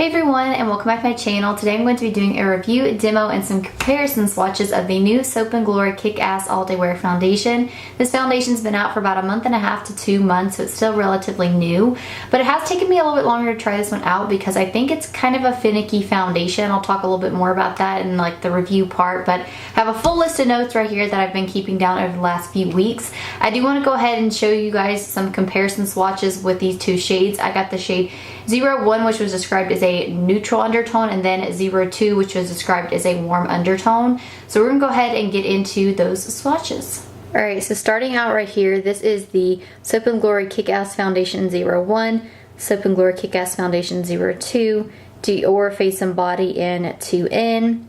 Hey everyone, and welcome back to my channel. Today I'm going to be doing a review, demo, and some comparison swatches of the new Soap & Glory Kick-Ass All Day Wear Foundation. This foundation's been out for about a month and a half to 2 months, so it's still relatively new. But it has taken me a little bit longer to try this one out because I think it's kind of a finicky foundation. I'll talk a little bit more about that in like the review part, but I have a full list of notes right here that I've been keeping down over the last few weeks. I do want to go ahead and show you guys some comparison swatches with these two shades. I got the shade 01, which was described as a neutral undertone, and then 02, which was described as a warm undertone. So we're gonna go ahead and get into those swatches. Alright, so starting out right here, this is the Soap & Glory Kick-Ass Foundation 01, Soap & Glory Kick-Ass Foundation 02, Dior Face and Body in 2N,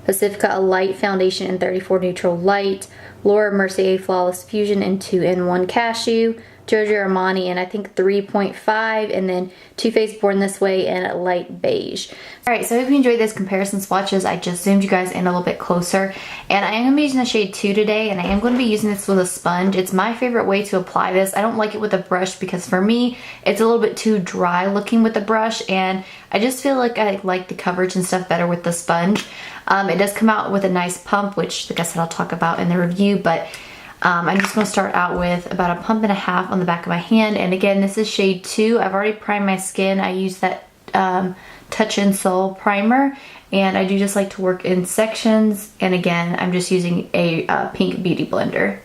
Pacifica Light Foundation in 34 Neutral Light, Laura Mercier Flawless Fusion in 2N1 Cashew, Giorgio Armani in I think 3.5, and then Too Faced Born This Way in light beige. Alright, so I hope you enjoyed this comparison swatches. I just zoomed you guys in a little bit closer, and I am going to be using the shade 2 today, and I am going to be using this with a sponge. It's my favorite way to apply this. I don't like it with a brush because for me it's a little bit too dry looking with the brush, and I just feel like I like the coverage and stuff better with the sponge. It does come out with a nice pump, which like I said I'll talk about in the review, but I'm just going to start out with about 1.5 pumps on the back of my hand. And again, this is shade 2. I've already primed my skin. I use that Touch and Soul primer, and I do just like to work in sections. And again, I'm just using a pink beauty blender.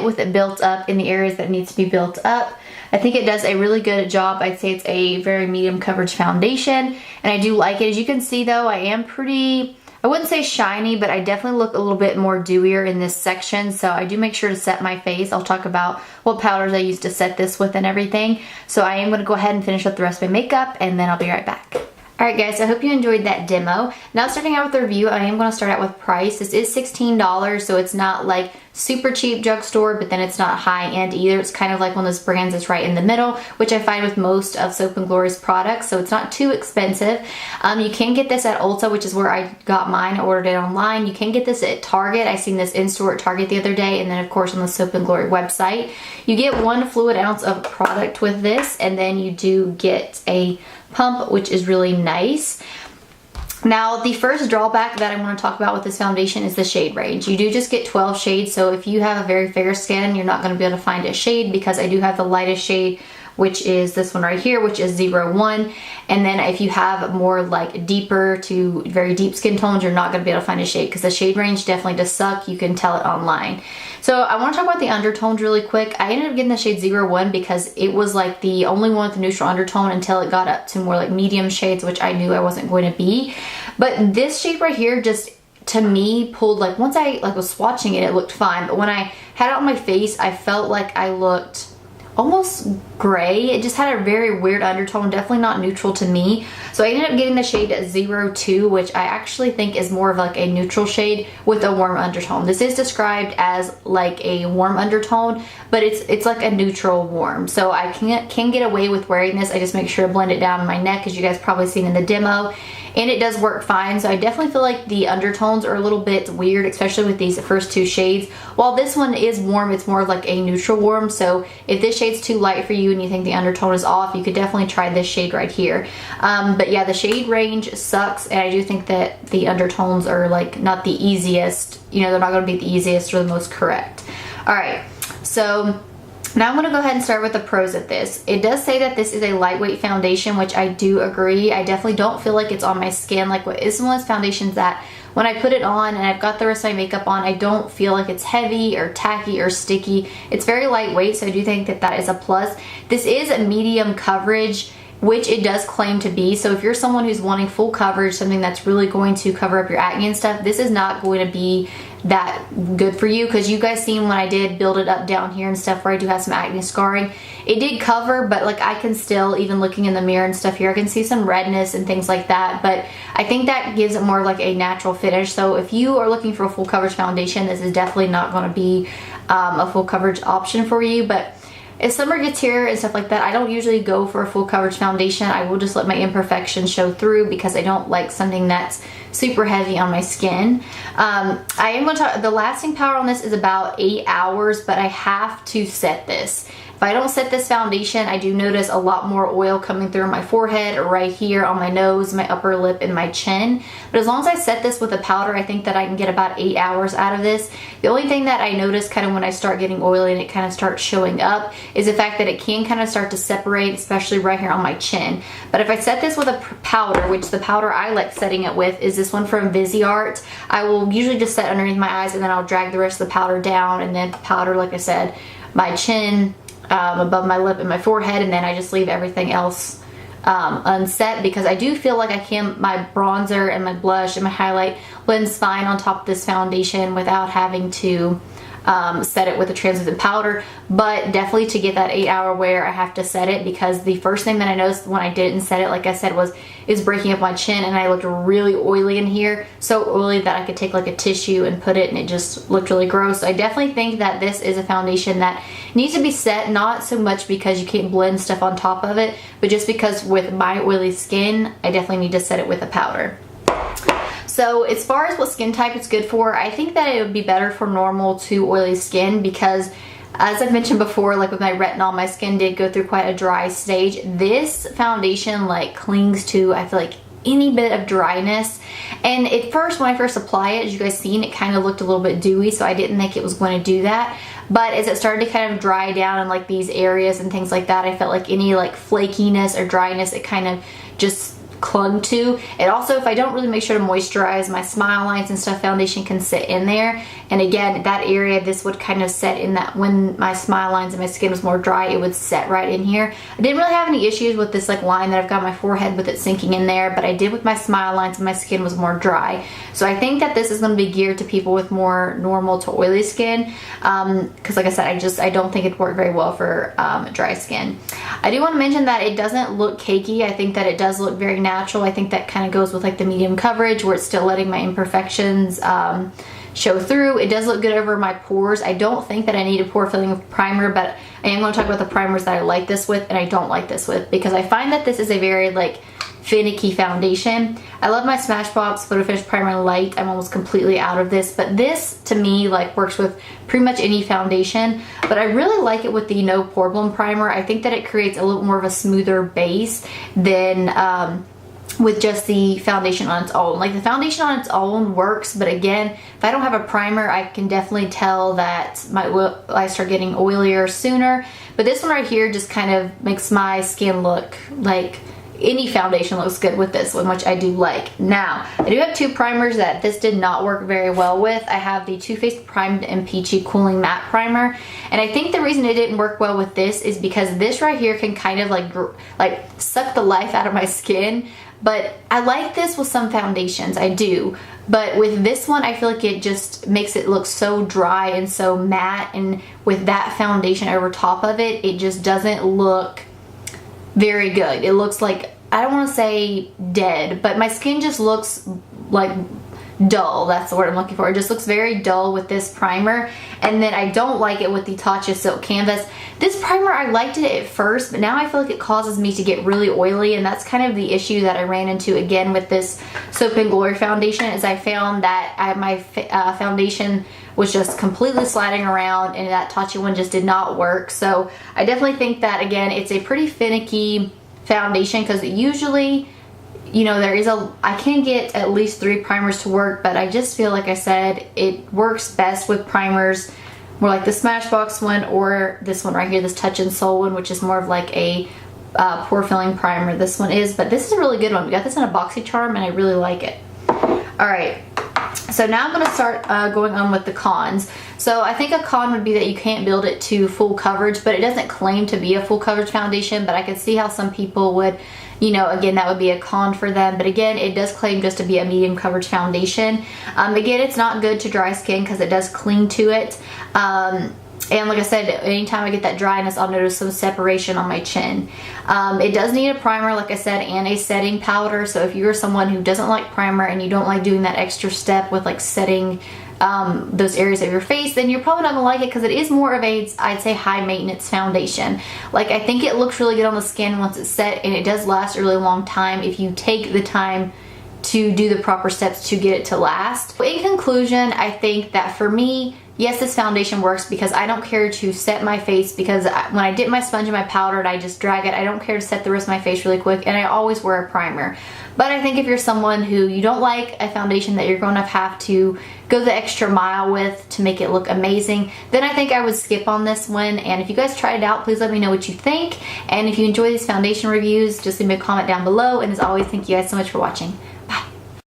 With it built up in the areas that needs to be built up. I think it does a really good job. I'd say it's a very medium coverage foundation, and I do like it. As you can see though, I am pretty, I wouldn't say shiny, but I definitely look a little bit more dewier in this section, so I do make sure to set my face. I'll talk about what powders I use to set this with and everything. So I am going to go ahead and finish up the rest of my makeup, and then I'll be right back. Alright guys, I hope you enjoyed that demo. Now starting out with the review, I am going to start out with price. This is $16, so it's not like super cheap drugstore, but then it's not high end either. It's kind of like one of those brands that's right in the middle, which I find with most of Soap & Glory's products, so it's not too expensive. You can get this at Ulta, which is where I got mine. I ordered it online. You can get this at Target. I seen this in store at Target the other day, and then of course on the Soap & Glory website. You get 1 fluid ounce of product with this, and then you do get a pump, which is really nice. Now, the first drawback that I want to talk about with this foundation is the shade range. You do just get 12 shades, so if you have a very fair skin, you're not going to be able to find a shade, because I do have the lightest shade, which is this one right here, which is 01. And then if you have more like deeper to very deep skin tones, you're not going to be able to find a shade, because the shade range definitely does suck. You can tell it online. So I want to talk about the undertones really quick. I ended up getting the shade 01 because it was like the only one with a neutral undertone until it got up to more like medium shades, which I knew I wasn't going to be. But this shade right here just, to me, pulled, like once I like was swatching it, it looked fine. But when I had it on my face, I felt like I looked almost gray. It just had a very weird undertone, definitely not neutral to me. So I ended up getting the shade 02, which I actually think is more of like a neutral shade with a warm undertone. This is described as like a warm undertone, but it's like a neutral warm. So I can get away with wearing this. I just make sure to blend it down in my neck, as you guys probably seen in the demo. and it does work fine. So I definitely feel like the undertones are a little bit weird, especially with these first two shades. While this one is warm, it's more of like a neutral warm. So if this shade's too light for you and you think the undertone is off, you could definitely try this shade right here. But yeah, the shade range sucks, and I do think that the undertones are like not the easiest. You know, they're not going to be the easiest or the most correct. All right, so now I'm going to go ahead and start with the pros of this. It does say that this is a lightweight foundation, which I do agree. I definitely don't feel like it's on my skin. Like what is one of those foundations that when I put it on and I've got the rest of my makeup on, I don't feel like it's heavy or tacky or sticky. It's very lightweight, so I do think that that is a plus. This is a medium coverage, which it does claim to be. So if you're someone who's wanting full coverage, something that's really going to cover up your acne and stuff, this is not going to be that good for you, because you guys seen when I did build it up down here and stuff where I do have some acne scarring, it did cover, but like I can still, even looking in the mirror and stuff here, I can see some redness and things like that. But I think that gives it more like a natural finish. So if you are looking for a full coverage foundation, this is definitely not going to be a full coverage option for you. But if summer gets here and stuff like that, I don't usually go for a full coverage foundation. I will just let my imperfections show through, because I don't like something that's super heavy on my skin. I am going to talk, the lasting power on this is about 8 hours, but I have to set this. If I don't set this foundation, I do notice a lot more oil coming through my forehead, or right here on my nose, my upper lip, and my chin. But as long as I set this with a powder, I think that I can get about 8 hours out of this. The only thing that I notice kind of when I start getting oily and it kind of starts showing up is the fact that it can kind of start to separate, especially right here on my chin. But if I set this with a powder, which the powder I like setting it with is this one from Viseart, I will usually just set underneath my eyes, and then I'll drag the rest of the powder down, and then powder, like I said, my chin, above my lip and my forehead, and then I just leave everything else unset, because I do feel like my bronzer and my blush and my highlight blends fine on top of this foundation without having to set it with a translucent powder. But definitely to get that 8 hour wear, I have to set it, because the first thing that I noticed when I didn't set it, like I said, is breaking up my chin, and I looked really oily in here, so oily that I could take like a tissue and put it, and it just looked really gross. So I definitely think that this is a foundation that needs to be set, not so much because you can't blend stuff on top of it, but just because with my oily skin, I definitely need to set it with a powder. So as far as what skin type it's good for, I think that it would be better for normal to oily skin, because as I've mentioned before, like with my retinol, my skin did go through quite a dry stage. This foundation like clings to, I feel like, any bit of dryness. And at first, when I first apply it, as you guys seen, it kind of looked a little bit dewy, so I didn't think it was going to do that. But as it started to kind of dry down in like these areas and things like that, I felt like any like flakiness or dryness, it kind of just clung to. And also, if I don't really make sure to moisturize my smile lines and stuff, foundation can sit in there. And again, that area, this would kind of set in that when my smile lines and my skin was more dry, it would set right in here. I didn't really have any issues with this like line that I've got on my forehead with it sinking in there, but I did with my smile lines and my skin was more dry. So I think that this is going to be geared to people with more normal to oily skin, because like I said, I don't think it'd work very well for dry skin. I do want to mention that it doesn't look cakey. I think that it does look very natural. I think that kind of goes with like the medium coverage, where it's still letting my imperfections show through. It does look good over my pores. I don't think that I need a pore filling primer, but I am going to talk about the primers that I like this with and I don't like this with, because I find that this is a very like finicky foundation. I love my Smashbox Photo Finish Primer Light. I'm almost completely out of this, but this to me like works with pretty much any foundation. But I really like it with the No Problem Primer. I think that it creates a little more of a smoother base than with just the foundation on its own. Like the foundation on its own works, but again, if I don't have a primer, I can definitely tell that I start getting oilier sooner. But this one right here just kind of makes my skin look like any foundation looks good with this one, which I do like. Now, I do have two primers that this did not work very well with. I have the Too Faced Primed and Peachy Cooling Matte Primer, and I think the reason it didn't work well with this is because this right here can kind of like suck the life out of my skin. But I like this with some foundations, I do. But with this one, I feel like it just makes it look so dry and so matte, and with that foundation over top of it, it just doesn't look very good. It looks like, I don't want to say dead, but my skin just looks like dull. That's the word I'm looking for. It just looks very dull with this primer. And then I don't like it with the Tatcha Silk Canvas. This primer, I liked it at first, but now I feel like it causes me to get really oily, and that's kind of the issue that I ran into again with this Soap & Glory foundation, is I found that my foundation was just completely sliding around, and that Tatcha one just did not work. So I definitely think that, again, it's a pretty finicky foundation, because usually, you know, I can get at least 3 primers to work, but I just feel like I said it works best with primers more like the Smashbox one, or this one right here, this Touch and Soul one, which is more of like a pore filling primer. This one is, but this is a really good one. We got this in a BoxyCharm and I really like it. All right, so now I'm going to start going on with the cons. So I think a con would be that you can't build it to full coverage, but it doesn't claim to be a full coverage foundation, but I can see how some people would, you know, again, that would be a con for them. But again, it does claim just to be a medium coverage foundation. Again, it's not good to dry skin because it does cling to it. And like I said, anytime I get that dryness, I'll notice some separation on my chin. It does need a primer, like I said, and a setting powder. So if you're someone who doesn't like primer and you don't like doing that extra step with like setting those areas of your face, then you're probably not gonna like it, because it is more of a, I'd say, high maintenance foundation. Like, I think it looks really good on the skin once it's set, and it does last a really long time if you take the time to do the proper steps to get it to last. In conclusion, I think that for me, yes, this foundation works because I don't care to set my face, because when I dip my sponge in my powder and I just drag it, I don't care to set the rest of my face really quick, and I always wear a primer. But I think if you're someone who you don't like a foundation that you're going to have to go the extra mile with to make it look amazing, then I think I would skip on this one. And if you guys tried it out, please let me know what you think. And if you enjoy these foundation reviews, just leave me a comment down below. And as always, thank you guys so much for watching.